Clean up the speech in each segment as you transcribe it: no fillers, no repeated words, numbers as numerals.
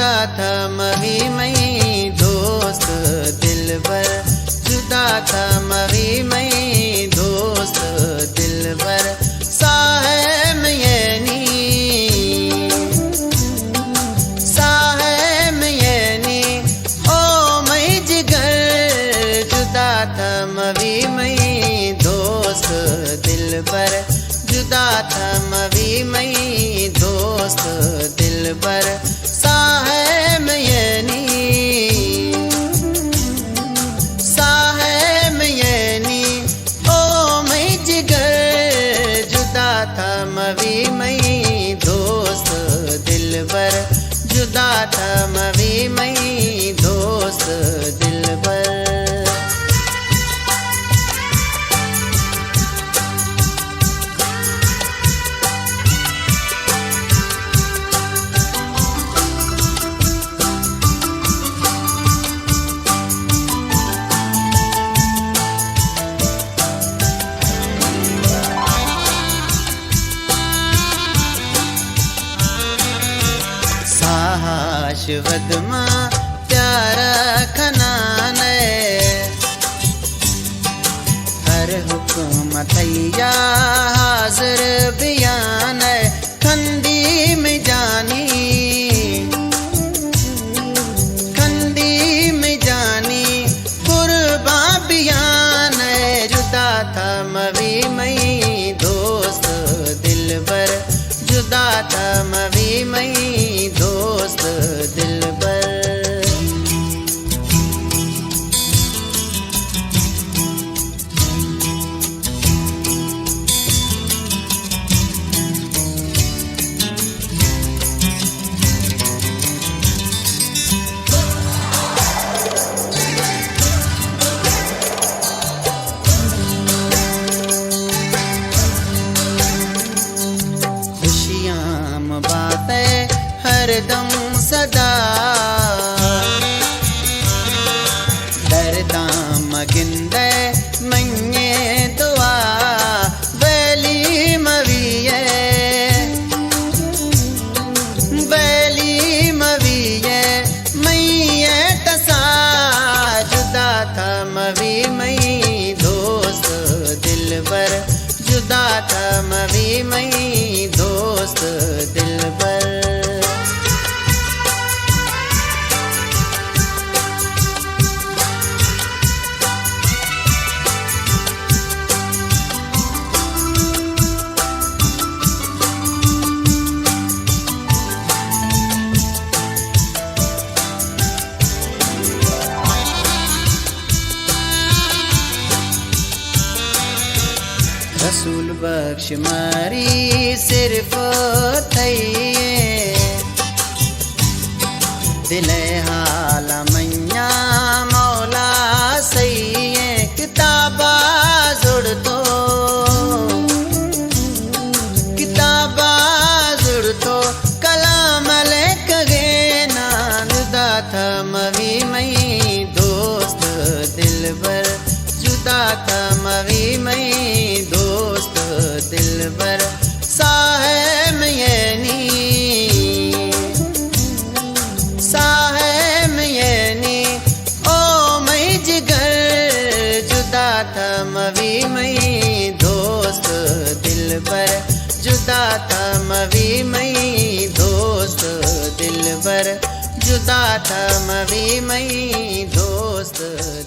जुदा था मवी मई दोस्त दिलबर, जुदा था मवी मई दोस्त दिलबर। साहेब येनी साहेब येनी ओ मई जिगर, जुदा था मवी मई दोस्त दिलबर, जुदा था मवी मई दोस्त दिलबर। साहेब येनी साहेब येनी ओ मई जिगर, जुदा था मवी मई दोस्त दिलबर, जुदा था मवी मई दोस्त दिलबर। शाश्वत प्यारा खनाने, हर हुक्म थैया हाजिर बयान, खंदी में जानी खंदी में जानी कुर्बा बयान, जुदा था मवी मई दोस्त दिलबर, जुदा था मवी मई दोस्त दिलबर। खुशियां बातें हरदम सदा, दर्दा मगिंदे मन्ये दुआ, वैली मविये वैली मविये मैये तसा, जुदा था मवी मई दोस्त दिलबर, जुदा था मवी मई दोस्त दिलबर। रसूल बख्श मारी सिर्फ थैये, दिले हाला मैया मौला सही, किताबा जुड़ तो किताबा जुड़ तो कलाम लेक गे ना, जुदा था मवी मई दोस्त दिलबर, जुदा था मवी मई दोस्त दिलबर। साहेब येनी साहेब येनी ओ मई जिगर, जुदा था मवी मई दोस्त दिलबर, जुदा था मवी मई दोस्त दिलबर, जुदा था मवी मई दोस्त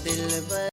दिलबर।